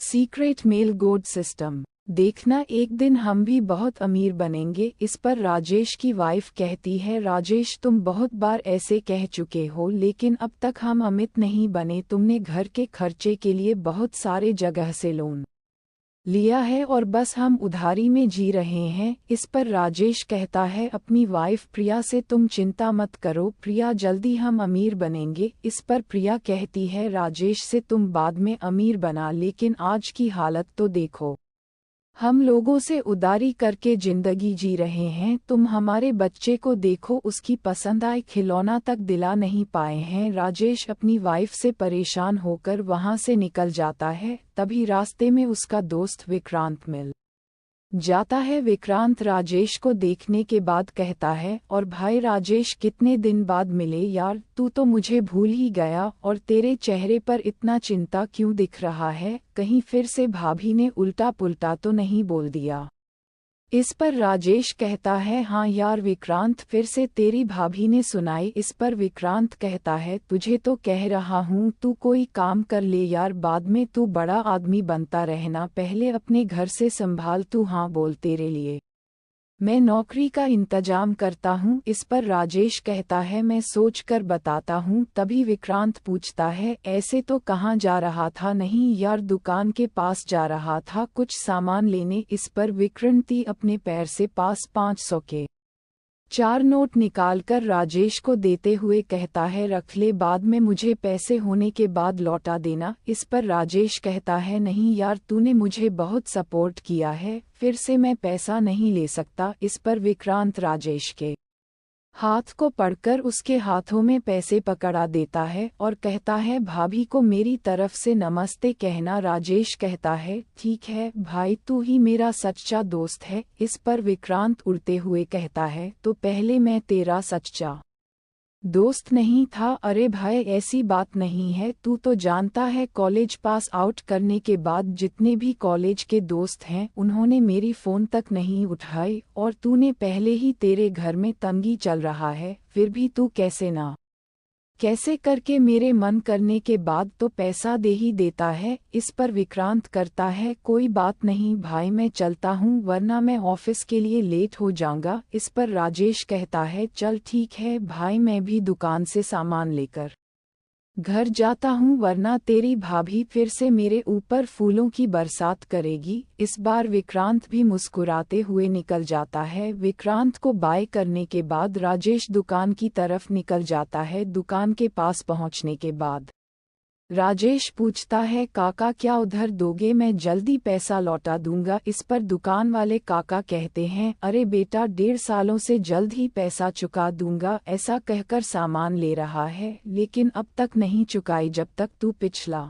Secret mail गोड system. देखना एक दिन हम भी बहुत अमीर बनेंगे। इस पर राजेश की वाइफ कहती है, राजेश तुम बहुत बार ऐसे कह चुके हो, लेकिन अब तक हम अमित नहीं बने। तुमने घर के खर्चे के लिए बहुत सारे जगह से लोन लिया है और बस हम उधारी में जी रहे हैं। इस पर राजेश कहता है अपनी वाइफ प्रिया से, तुम चिंता मत करो प्रिया, जल्दी हम अमीर बनेंगे। इस पर प्रिया कहती है राजेश से, तुम बाद में अमीर बना, लेकिन आज की हालत तो देखो, हम लोगों से उधारी करके जिंदगी जी रहे हैं। तुम हमारे बच्चे को देखो, उसकी पसंद आए खिलौना तक दिला नहीं पाए हैं। राजेश अपनी वाइफ से परेशान होकर वहां से निकल जाता है। तभी रास्ते में उसका दोस्त विक्रांत मिल जाता है। विक्रांत राजेश को देखने के बाद कहता है, और भाई राजेश, कितने दिन बाद मिले यार, तू तो मुझे भूल ही गया, और तेरे चेहरे पर इतना चिंता क्यों दिख रहा है? कहीं फिर से भाभी ने उल्टा पुल्टा तो नहीं बोल दिया? इस पर राजेश कहता है, हाँ यार विक्रांत, फिर से तेरी भाभी ने सुनाई। इस पर विक्रांत कहता है, तुझे तो कह रहा हूँ तू कोई काम कर ले यार, बाद में तू बड़ा आदमी बनता रहना, पहले अपने घर से संभाल तू। हाँ बोल, तेरे लिए मैं नौकरी का इंतजाम करता हूँ। इस पर राजेश कहता है, मैं सोच कर बताता हूँ। तभी विक्रांत पूछता है, ऐसे तो कहाँ जा रहा था? नहीं यार, दुकान के पास जा रहा था कुछ सामान लेने। इस पर विक्रांति अपने पैर से पास 500 के 4 नोट निकालकर राजेश को देते हुए कहता है, रख ले, बाद में मुझे पैसे होने के बाद लौटा देना। इस पर राजेश कहता है, नहीं यार, तूने मुझे बहुत सपोर्ट किया है, फिर से मैं पैसा नहीं ले सकता। इस पर विक्रांत राजेश के हाथ को पकड़कर उसके हाथों में पैसे पकड़ा देता है और कहता है, भाभी को मेरी तरफ से नमस्ते कहना। राजेश कहता है, ठीक है भाई, तू ही मेरा सच्चा दोस्त है। इस पर विक्रांत उड़ते हुए कहता है, तो पहले मैं तेरा सच्चा दोस्त नहीं था? अरे भाई, ऐसी बात नहीं है, तू तो जानता है कॉलेज पास आउट करने के बाद जितने भी कॉलेज के दोस्त हैं उन्होंने मेरी फ़ोन तक नहीं उठाई, और तूने पहले ही तेरे घर में तंगी चल रहा है, फिर भी तू कैसे ना कैसे करके मेरे मन करने के बाद तो पैसा दे ही देता है। इस पर विक्रांत करता है, कोई बात नहीं भाई, मैं चलता हूँ, वरना मैं ऑफिस के लिए लेट हो जाऊंगा। इस पर राजेश कहता है, चल ठीक है भाई, मैं भी दुकान से सामान लेकर घर जाता हूँ, वरना तेरी भाभी फिर से मेरे ऊपर फूलों की बरसात करेगी। इस बार विक्रांत भी मुस्कुराते हुए निकल जाता है। विक्रांत को बाय करने के बाद राजेश दुकान की तरफ निकल जाता है। दुकान के पास पहुँचने के बाद राजेश पूछता है, काका क्या उधर दोगे? मैं जल्दी पैसा लौटा दूंगा। इस पर दुकान वाले काका कहते हैं, अरे बेटा, 1.5 सालों से जल्द ही पैसा चुका दूंगा। ऐसा कहकर सामान ले रहा है, लेकिन अब तक नहीं चुकाई जब तक तू पिछला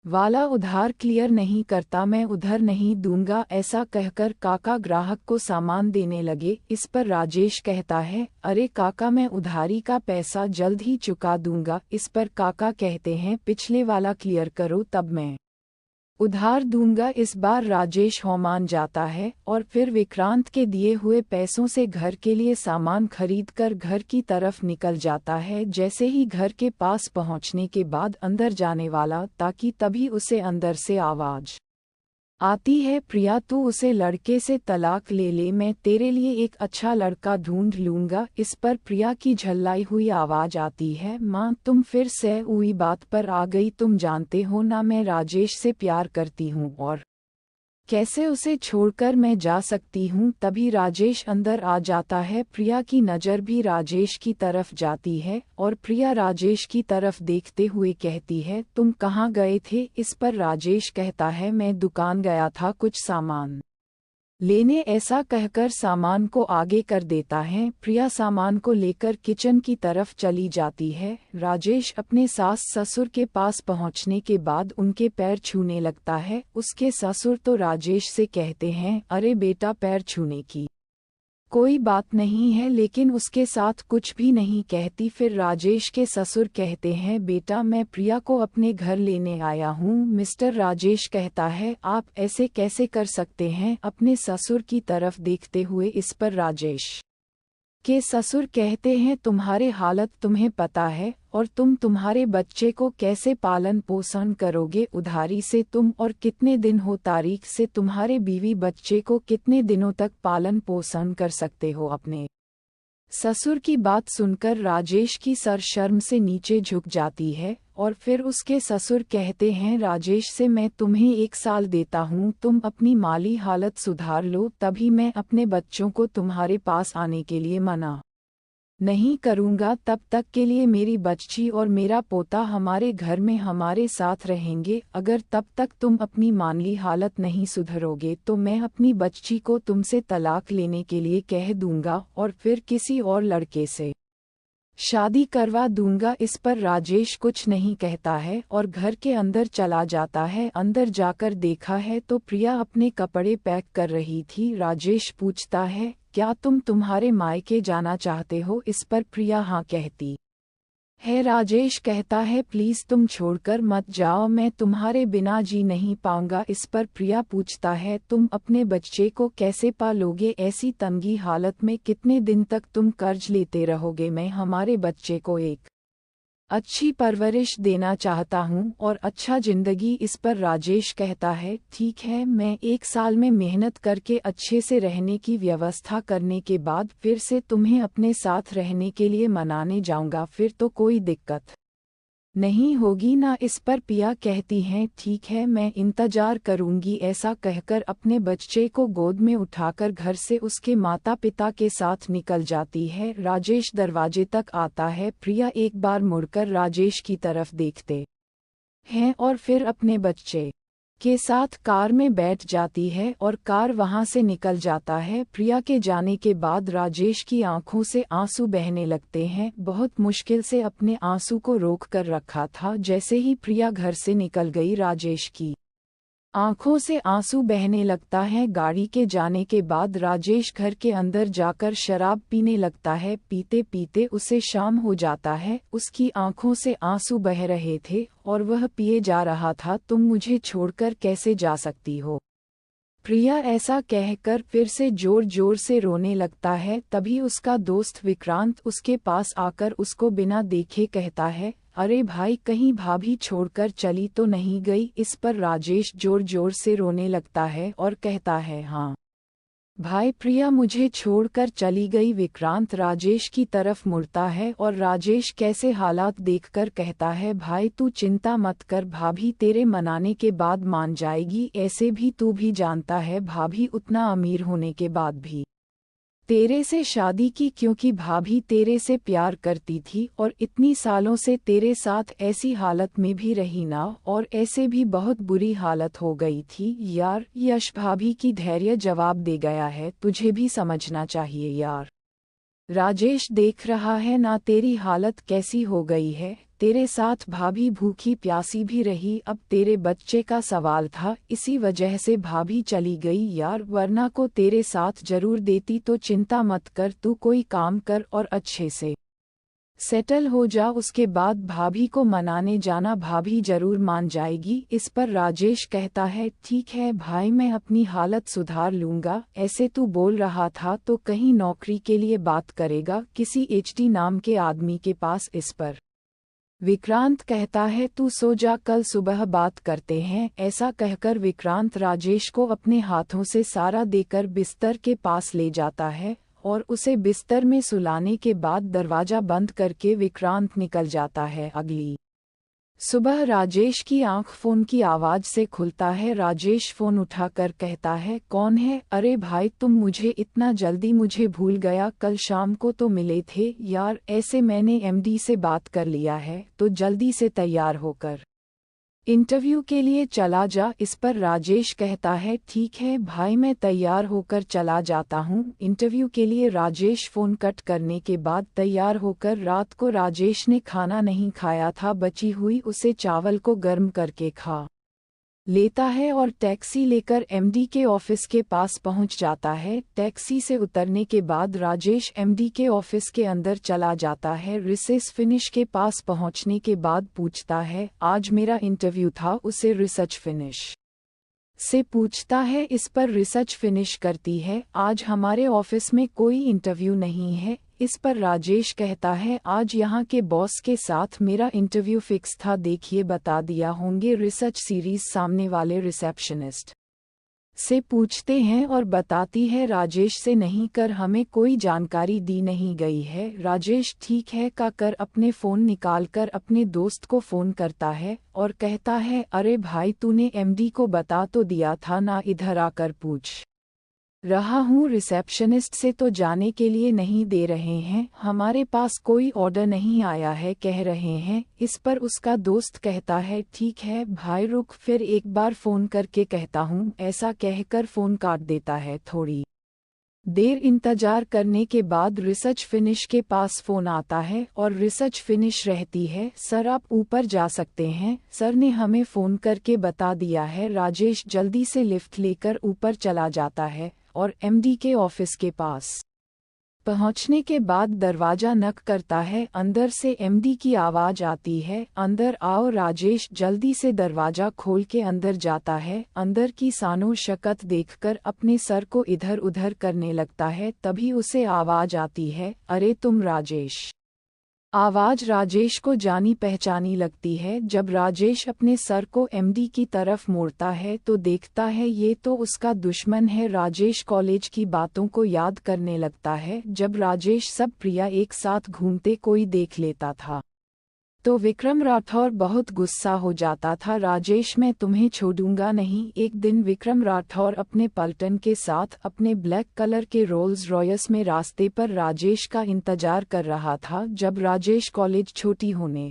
वाला उधार क्लियर नहीं करता, मैं उधर नहीं दूंगा। ऐसा कहकर काका ग्राहक को सामान देने लगे। इस पर राजेश कहता है, अरे काका, मैं उधारी का पैसा जल्द ही चुका दूंगा। इस पर काका कहते हैं, पिछले वाला क्लियर करो तब मैं उधार दूंगा। इस बार राजेश मान जाता है और फिर विक्रांत के दिए हुए पैसों से घर के लिए सामान खरीदकर घर की तरफ निकल जाता है। जैसे ही घर के पास पहुंचने के बाद अंदर जाने वाला ताकि तभी उसे अंदर से आवाज आती है, प्रिया, तू उसे लड़के से तलाक ले ले, मैं तेरे लिए एक अच्छा लड़का ढूंढ लूंगा। इस पर प्रिया की झल्लाई हुई आवाज आती है, माँ तुम फिर से हुई बात पर आ गई, तुम जानते हो ना मैं राजेश से प्यार करती हूँ और कैसे उसे छोड़कर मैं जा सकती हूँ। तभी राजेश अंदर आ जाता है। प्रिया की नज़र भी राजेश की तरफ जाती है और प्रिया राजेश की तरफ देखते हुए कहती है, तुम कहाँ गए थे? इस पर राजेश कहता है, मैं दुकान गया था कुछ सामान लेने। ऐसा कहकर सामान को आगे कर देता है। प्रिया सामान को लेकर किचन की तरफ चली जाती है। राजेश अपने सास ससुर के पास पहुंचने के बाद उनके पैर छूने लगता है। उसके ससुर तो राजेश से कहते हैं, अरे बेटा, पैर छूने की कोई बात नहीं है, लेकिन उसके साथ कुछ भी नहीं कहती। फिर राजेश के ससुर कहते हैं, बेटा, मैं प्रिया को अपने घर लेने आया हूँ। मिस्टर राजेश कहता है, आप ऐसे कैसे कर सकते हैं? अपने ससुर की तरफ देखते हुए इस पर राजेश के ससुर कहते हैं तुम्हारे हालत तुम्हें पता है और तुम तुम्हारे बच्चे को कैसे पालन पोषण करोगे, उधारी से तुम और कितने दिन हो तारीख से तुम्हारे बीवी बच्चे को कितने दिनों तक पालन पोषण कर सकते हो। अपने ससुर की बात सुनकर राजेश की सर शर्म से नीचे झुक जाती है और फिर उसके ससुर कहते हैं राजेश से मैं तुम्हें 1 साल देता हूँ, तुम अपनी माली हालत सुधार लो, तभी मैं अपने बच्चों को तुम्हारे पास आने के लिए मना नहीं करूँगा। तब तक के लिए मेरी बच्ची और मेरा पोता हमारे घर में हमारे साथ रहेंगे। अगर तब तक तुम अपनी माली हालत नहीं सुधरोगे तो मैं अपनी बच्ची को तुमसे तलाक लेने के लिए कह दूंगा और फिर किसी और लड़के से शादी करवा दूंगा। इस पर राजेश कुछ नहीं कहता है और घर के अंदर चला जाता है। अंदर जाकर देखा है तो प्रिया अपने कपड़े पैक कर रही थी। राजेश पूछता है क्या तुम तुम्हारे मायके जाना चाहते हो, इस पर प्रिया हाँ कहती है। राजेश कहता है प्लीज तुम छोड़कर मत जाओ, मैं तुम्हारे बिना जी नहीं पाऊंगा। इस पर प्रिया पूछता है तुम अपने बच्चे को कैसे पालोगे, ऐसी तंगी हालत में कितने दिन तक तुम कर्ज लेते रहोगे, मैं हमारे बच्चे को एक अच्छी परवरिश देना चाहता हूँ और अच्छा जिंदगी। इस पर राजेश कहता है ठीक है, मैं 1 साल में मेहनत करके अच्छे से रहने की व्यवस्था करने के बाद फिर से तुम्हें अपने साथ रहने के लिए मनाने जाऊंगा, फिर तो कोई दिक्कत नहीं होगी ना। इस पर पिया कहती हैं ठीक है, मैं इंतजार करूंगी। ऐसा कहकर अपने बच्चे को गोद में उठाकर घर से उसके माता पिता के साथ निकल जाती है। राजेश दरवाजे तक आता है। प्रिया एक बार मुड़कर राजेश की तरफ देखते हैं और फिर अपने बच्चे के साथ कार में बैठ जाती है और कार वहां से निकल जाता है। प्रिया के जाने के बाद राजेश की आंखों से आंसू बहने लगते हैं। बहुत मुश्किल से अपने आंसू को रोक कर रखा था। जैसे ही प्रिया घर से निकल गई राजेश की आंखों से आंसू बहने लगता है। गाड़ी के जाने के बाद राजेश घर के अंदर जाकर शराब पीने लगता है। पीते पीते उसे शाम हो जाता है। उसकी आंखों से आंसू बह रहे थे और वह पिए जा रहा था। तुम मुझे छोड़कर कैसे जा सकती हो, प्रिया ऐसा कहकर फिर से जोर जोर से रोने लगता है। तभी उसका दोस्त विक्रांत उसके पास आकर उसको बिना देखे कहता है अरे भाई, कहीं भाभी छोड़कर चली तो नहीं गई। इस पर राजेश जोर जोर से रोने लगता है और कहता है हाँ भाई, प्रिया मुझे छोड़कर चली गई। विक्रांत राजेश की तरफ मुड़ता है और राजेश कैसे हालात देखकर कहता है भाई तू चिंता मत कर, भाभी तेरे मनाने के बाद मान जाएगी। ऐसे भी तू भी जानता है भाभी उतना अमीर होने के बाद भी तेरे से शादी की, क्योंकि भाभी तेरे से प्यार करती थी और इतनी सालों से तेरे साथ ऐसी हालत में भी रही ना, और ऐसे भी बहुत बुरी हालत हो गई थी यार। यश भाभी की धैर्य जवाब दे गया है, तुझे भी समझना चाहिए यार। राजेश देख रहा है ना तेरी हालत कैसी हो गई है, तेरे साथ भाभी भूखी प्यासी भी रही। अब तेरे बच्चे का सवाल था, इसी वजह से भाभी चली गई यार, वरना को तेरे साथ जरूर देती। तो चिंता मत कर, तू कोई काम कर और अच्छे से सेटल हो जा, उसके बाद भाभी को मनाने जाना, भाभी जरूर मान जाएगी। इस पर राजेश कहता है ठीक है भाई, मैं अपनी हालत सुधार लूंगा। ऐसे तू बोल रहा था तो कहीं नौकरी के लिए बात करेगा किसी एचडी नाम के आदमी के पास। इस पर विक्रांत कहता है तू सो जा, कल सुबह बात करते हैं। ऐसा कहकर विक्रांत राजेश को अपने हाथों से सारा देकर बिस्तर के पास ले जाता है और उसे बिस्तर में सुलाने के बाद दरवाजा बंद करके विक्रांत निकल जाता है। अगली सुबह राजेश की आंख फोन की आवाज से खुलता है। राजेश फोन उठाकर कहता है कौन है? अरे भाई, तुम मुझे इतना जल्दी मुझे भूल गया, कल शाम को तो मिले थे यार। ऐसे मैंने एमडी से बात कर लिया है, तो जल्दी से तैयार होकर इंटरव्यू के लिए चला जा। इस पर राजेश कहता है ठीक है भाई, मैं तैयार होकर चला जाता हूँ। इंटरव्यू के लिए राजेश फोन कट करने के बाद तैयार होकर, रात को राजेश ने खाना नहीं खाया था, बची हुई उसे चावल को गर्म करके खा लेता है और टैक्सी लेकर एमडी के ऑफिस के पास पहुंच जाता है। टैक्सी से उतरने के बाद राजेश एमडी के ऑफिस के अंदर चला जाता है। रिसर्च फिनिश के पास पहुंचने के बाद पूछता है आज मेरा इंटरव्यू था, उसे रिसर्च फिनिश से पूछता है। इस पर रिसर्च फिनिश करती है आज हमारे ऑफिस में कोई इंटरव्यू नहीं है। इस पर राजेश कहता है आज यहाँ के बॉस के साथ मेरा इंटरव्यू फिक्स था, देखिए बता दिया होंगे। रिसर्च सीरीज सामने वाले रिसेप्शनिस्ट से पूछते हैं और बताती है राजेश से नहीं कर हमें कोई जानकारी दी नहीं गई है। राजेश ठीक है का कर अपने फ़ोन निकालकर अपने दोस्त को फ़ोन करता है और कहता है अरे भाई तूने एमडी को बता तो दिया था ना, इधर आकर पूछ रहा हूँ। रिसेप्शनिस्ट से तो जाने के लिए नहीं दे रहे हैं, हमारे पास कोई ऑर्डर नहीं आया है कह रहे हैं। इस पर उसका दोस्त कहता है ठीक है भाई रुक फिर एक बार फ़ोन करके कहता हूँ। ऐसा कहकर फ़ोन काट देता है। थोड़ी देर इंतजार करने के बाद रिसर्च फिनिश के पास फ़ोन आता है और रिसर्च फिनिश रहती है सर आप ऊपर जा सकते हैं, सर ने हमें फ़ोन करके बता दिया है। राजेश जल्दी से लिफ्ट लेकर ऊपर चला जाता है और एमडी के ऑफिस के पास पहुंचने के बाद दरवाजा नक करता है। अंदर से एमडी की आवाज़ आती है अंदर आओ। राजेश जल्दी से दरवाजा खोल के अंदर जाता है। अंदर की सानो शक्ल देखकर अपने सर को इधर उधर करने लगता है। तभी उसे आवाज़ आती है अरे तुम राजेश। आवाज़ राजेश को जानी पहचानी लगती है। जब राजेश अपने सर को एमडी की तरफ मोड़ता है तो देखता है ये तो उसका दुश्मन है। राजेश कॉलेज की बातों को याद करने लगता है। जब राजेश सब प्रिया एक साथ घूमते कोई देख लेता था तो विक्रम राठौर बहुत गुस्सा हो जाता था। राजेश मैं तुम्हें छोड़ूंगा नहीं। एक दिन विक्रम राठौर अपने पलटन के साथ अपने ब्लैक कलर के रोल्स रॉयस में रास्ते पर राजेश का इंतजार कर रहा था। जब राजेश कॉलेज छुट्टी होने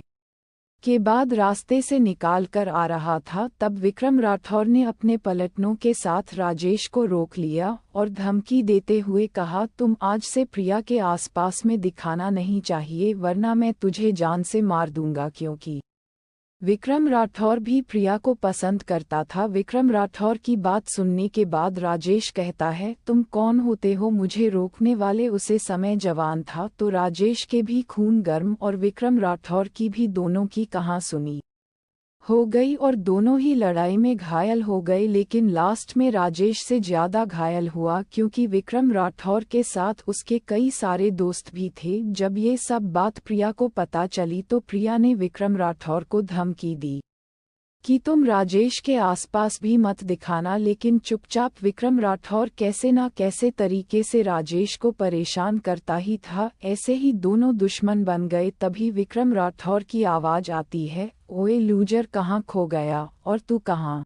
के बाद रास्ते से निकाल कर आ रहा था तब विक्रम राठौर ने अपने पलटनों के साथ राजेश को रोक लिया और धमकी देते हुए कहा तुम आज से प्रिया के आसपास में दिखाना नहीं चाहिए वरना मैं तुझे जान से मार दूंगा। क्योंकि विक्रम राठौर भी प्रिया को पसंद करता था। विक्रम राठौर की बात सुनने के बाद राजेश कहता है तुम कौन होते हो मुझे रोकने वाले। उसे समय जवान था तो राजेश के भी खून गर्म और विक्रम राठौर की भी दोनों की कहां सुनी हो गई और दोनों ही लड़ाई में घायल हो गए। लेकिन लास्ट में राजेश से ज्यादा घायल हुआ क्योंकि विक्रम राठौर के साथ उसके कई सारे दोस्त भी थे। जब ये सब बात प्रिया को पता चली तो प्रिया ने विक्रम राठौर को धमकी दी कि तुम राजेश के आसपास भी मत दिखाना। लेकिन चुपचाप विक्रम राठौर कैसे ना कैसे तरीके से राजेश को परेशान करता ही था। ऐसे ही दोनों दुश्मन बन गए। तभी विक्रम राठौर की आवाज़ आती है ओए लूजर कहाँ खो गया और तू कहाँ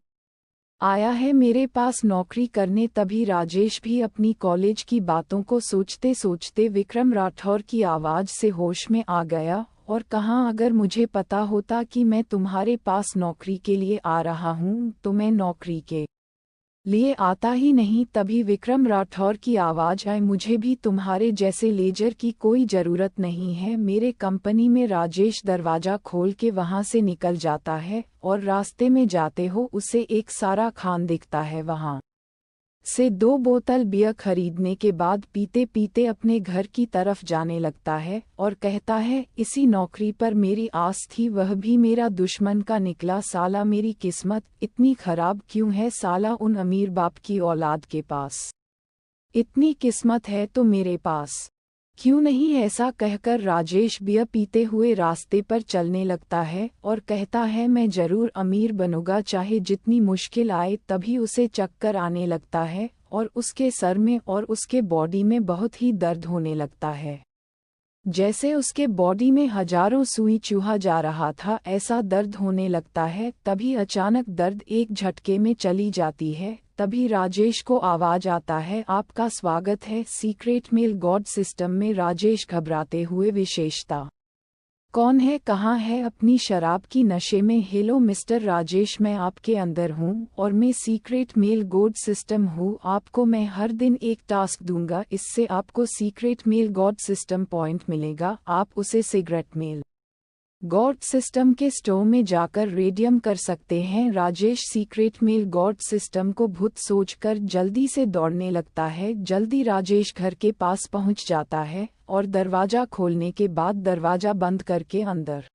आया है मेरे पास नौकरी करने। तभी राजेश भी अपनी कॉलेज की बातों को सोचते सोचते विक्रम राठौर की आवाज़ से होश में आ गया और कहा अगर मुझे पता होता कि मैं तुम्हारे पास नौकरी के लिए आ रहा हूँ तो मैं नौकरी के लिए आता ही नहीं। तभी विक्रम राठौर की आवाज़ आई मुझे भी तुम्हारे जैसे लेजर की कोई ज़रूरत नहीं है मेरे कंपनी में। राजेश दरवाज़ा खोल के वहाँ से निकल जाता है और रास्ते में जाते हो उसे एक सारा खान दिखता है। वहाँ से 2 बोतल बियर खरीदने के बाद पीते पीते अपने घर की तरफ जाने लगता है और कहता है इसी नौकरी पर मेरी आस थी वह भी मेरा दुश्मन का निकला। साला मेरी किस्मत इतनी खराब क्यों है, साला उन अमीर बाप की औलाद के पास इतनी किस्मत है तो मेरे पास क्यों नहीं। ऐसा कहकर राजेश बियर पीते हुए रास्ते पर चलने लगता है और कहता है मैं जरूर अमीर बनूंगा चाहे जितनी मुश्किल आए। तभी उसे चक्कर आने लगता है और उसके सर में और उसके बॉडी में बहुत ही दर्द होने लगता है। जैसे उसके बॉडी में हजारों सुई चूहा जा रहा था ऐसा दर्द होने लगता है। तभी अचानक दर्द एक झटके में चली जाती है। तभी राजेश को आवाज आता है आपका स्वागत है सीक्रेट मेल गॉड सिस्टम में। राजेश घबराते हुए विशेषता कौन है कहाँ है अपनी शराब की नशे में हेलो मिस्टर राजेश मैं आपके अंदर हूँ और मैं सीक्रेट मेल गॉड सिस्टम हूँ। आपको मैं हर दिन एक टास्क दूंगा इससे आपको secret male god system point मिलेगा। आप उसे सीक्रेट मेल गॉड सिस्टम के स्टोर में जाकर रेडियम कर सकते हैं। Rajesh secret male god system को भूत सोचकर जल्दी से दौड़ने लगता है। जल्दी राजेश घर के पास पहुंच जाता है और दरवाजा खोलने के बाद दरवाजा बंद करके अंदर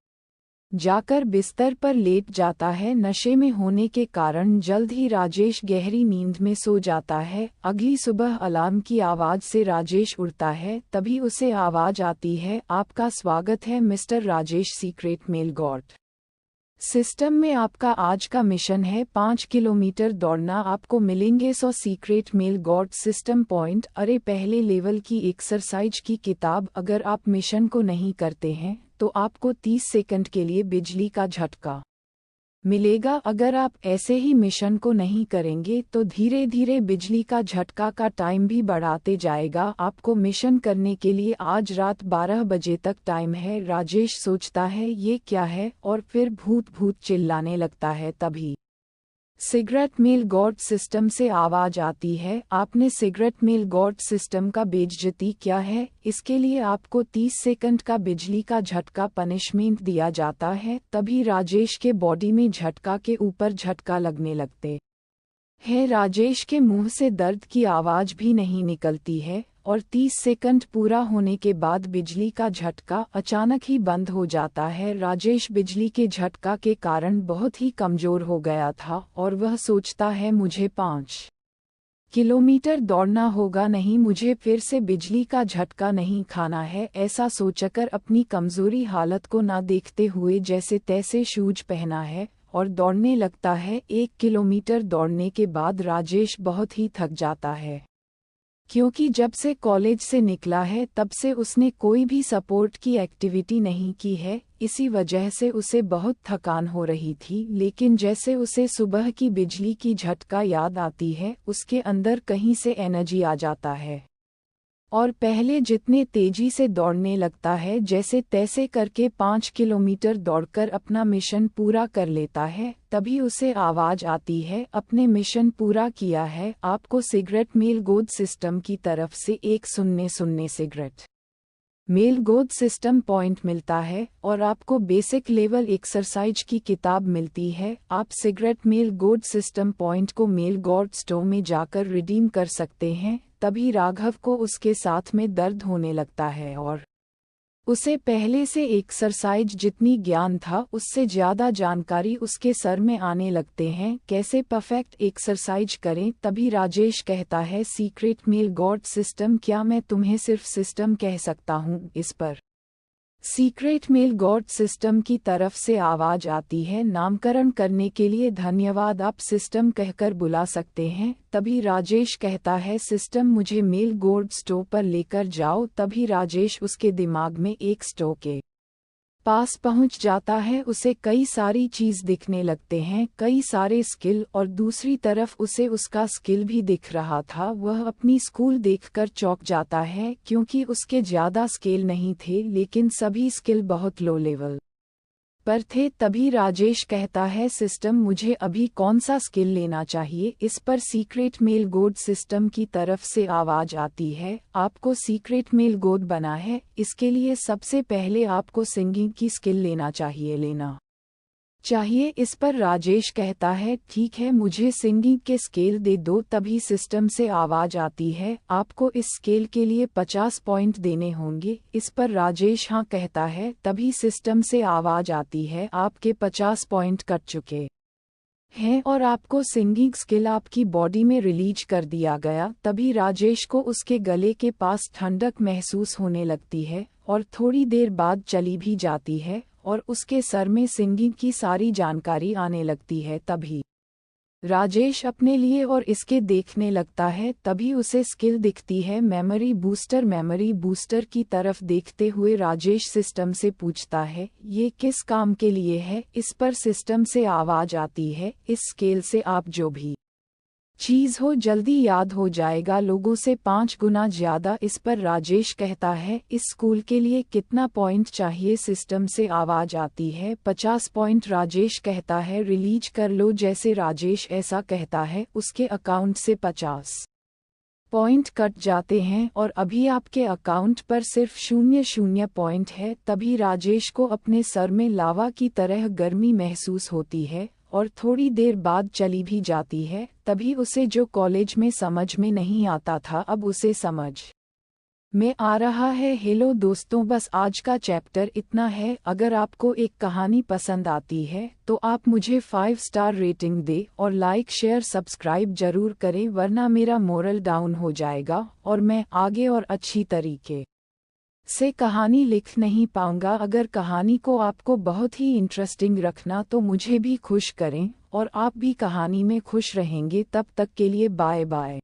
जाकर बिस्तर पर लेट जाता है। नशे में होने के कारण जल्द ही राजेश गहरी नींद में सो जाता है। अगली सुबह अलार्म की आवाज़ से राजेश उठता है, तभी उसे आवाज़ आती है, आपका स्वागत है mister Rajesh secret male god system में। आपका आज का मिशन है 5 किलोमीटर दौड़ना। आपको मिलेंगे 100 secret male god system point. अरे पहले लेवल की एक्सरसाइज की किताब। अगर आप मिशन को नहीं करते हैं तो आपको 30 सेकंड के लिए बिजली का झटका मिलेगा। अगर आप ऐसे ही मिशन को नहीं करेंगे तो धीरे धीरे बिजली का झटका का टाइम भी बढ़ाते जाएगा। आपको मिशन करने के लिए आज रात 12 बजे तक टाइम है। राजेश सोचता है ये क्या है, और फिर भूत भूत चिल्लाने लगता है। तभी सिगरेट मेल गॉड सिस्टम से आवाज आती है, आपने सिगरेट मेल गॉड सिस्टम का बेइज्जती किया है, इसके लिए आपको 30 सेकंड का बिजली का झटका पनिशमेंट दिया जाता है। तभी राजेश के बॉडी में झटका के ऊपर झटका लगने लगते हैं। राजेश के मुंह से दर्द की आवाज भी नहीं निकलती है और 30 सेकंड पूरा होने के बाद बिजली का झटका अचानक ही बंद हो जाता है। राजेश बिजली के झटका के कारण बहुत ही कमजोर हो गया था और वह सोचता है मुझे 5 किलोमीटर दौड़ना होगा, नहीं मुझे फिर से बिजली का झटका नहीं खाना है। ऐसा सोचकर अपनी कमजोरी हालत को ना देखते हुए जैसे तैसे शूज पहना है और दौड़ने लगता है। 1 किलोमीटर दौड़ने के बाद राजेश बहुत ही थक जाता है, क्योंकि जब से कॉलेज से निकला है तब से उसने कोई भी सपोर्ट की एक्टिविटी नहीं की है। इसी वजह से उसे बहुत थकान हो रही थी। लेकिन जैसे उसे सुबह की बिजली की झटका याद आती है, उसके अंदर कहीं से एनर्जी आ जाता है और पहले जितने तेजी से दौड़ने लगता है। जैसे तैसे करके 5 किलोमीटर दौड़कर अपना मिशन पूरा कर लेता है। तभी उसे आवाज आती है, अपने मिशन पूरा किया है, आपको सिगरेट मेल गॉड सिस्टम की तरफ से 100 secret male god system point मिलता है और आपको बेसिक लेवल एक्सरसाइज की किताब मिलती है। आप secret male god system point को मेल गॉड स्टोर में जाकर रिडीम कर सकते हैं। तभी राघव को उसके साथ में दर्द होने लगता है और उसे पहले से एक्सरसाइज जितनी ज्ञान था उससे ज़्यादा जानकारी उसके सर में आने लगते हैं, कैसे परफेक्ट एक्सरसाइज करें। तभी राजेश कहता है, सीक्रेट मेल गॉड सिस्टम, क्या मैं तुम्हें सिर्फ सिस्टम कह सकता हूँ? इस पर सीक्रेट मेल गॉड सिस्टम की तरफ से आवाज आती है, नामकरण करने के लिए धन्यवाद, आप सिस्टम कहकर बुला सकते हैं। तभी राजेश कहता है, सिस्टम मुझे मेल गॉड स्टोर पर लेकर जाओ। तभी राजेश उसके दिमाग में एक स्टोर के पास पहुंच जाता है। उसे कई सारी चीज दिखने लगते हैं, कई सारे स्किल, और दूसरी तरफ उसे उसका स्किल भी दिख रहा था। वह अपनी स्कूल देखकर चौंक जाता है, क्योंकि उसके ज्यादा स्किल नहीं थे, लेकिन सभी स्किल बहुत लो लेवल पर थे। तभी राजेश कहता है, सिस्टम मुझे अभी कौन सा स्किल लेना चाहिए? इस पर सीक्रेट मेल गॉड सिस्टम की तरफ से आवाज आती है, आपको सीक्रेट मेल गॉड बना है, इसके लिए सबसे पहले आपको सिंगिंग की स्किल लेना चाहिए। इस पर राजेश कहता है, ठीक है, मुझे सिंगिंग के स्केल दे दो। तभी सिस्टम से आवाज आती है, आपको इस स्केल के लिए 50 पॉइंट देने होंगे। इस पर राजेश हाँ कहता है। तभी सिस्टम से आवाज आती है, आपके 50 पॉइंट कट चुके हैं और आपको सिंगिंग स्किल आपकी बॉडी में रिलीज कर दिया गया। तभी राजेश को उसके गले के पास ठंडक महसूस होने लगती है और थोड़ी देर बाद चली भी जाती है और उसके सर में सिंगिंग की सारी जानकारी आने लगती है। तभी राजेश अपने लिए और इसके देखने लगता है। तभी उसे स्किल दिखती है, मेमोरी बूस्टर। मेमोरी बूस्टर की तरफ देखते हुए राजेश सिस्टम से पूछता है, ये किस काम के लिए है? इस पर सिस्टम से आवाज आती है, इस स्केल से आप जो भी चीज हो जल्दी याद हो जाएगा, लोगों से 5 गुना ज्यादा। इस पर राजेश कहता है, इस स्कूल के लिए कितना पॉइंट चाहिए? सिस्टम से आवाज आती है, 50 पॉइंट। राजेश कहता है, रिलीज कर लो। जैसे राजेश ऐसा कहता है, उसके अकाउंट से 50 पॉइंट कट जाते हैं और अभी आपके अकाउंट पर सिर्फ 0 पॉइंट है। तभी राजेश को अपने सर में लावा की तरह गर्मी महसूस होती है और थोड़ी देर बाद चली भी जाती है। तभी उसे जो कॉलेज में समझ में नहीं आता था, अब उसे समझ में आ रहा है। हेलो दोस्तों, बस आज का चैप्टर इतना है। अगर आपको एक कहानी पसंद आती है तो आप मुझे 5 स्टार रेटिंग दे और लाइक शेयर सब्सक्राइब जरूर करें, वरना मेरा मोरल डाउन हो जाएगा और मैं आगे और अच्छी तरीके से कहानी लिख नहीं पाऊंगा। अगर कहानी को आपको बहुत ही इंटरेस्टिंग रखना तो मुझे भी खुश करें और आप भी कहानी में खुश रहेंगे। तब तक के लिए बाय बाय।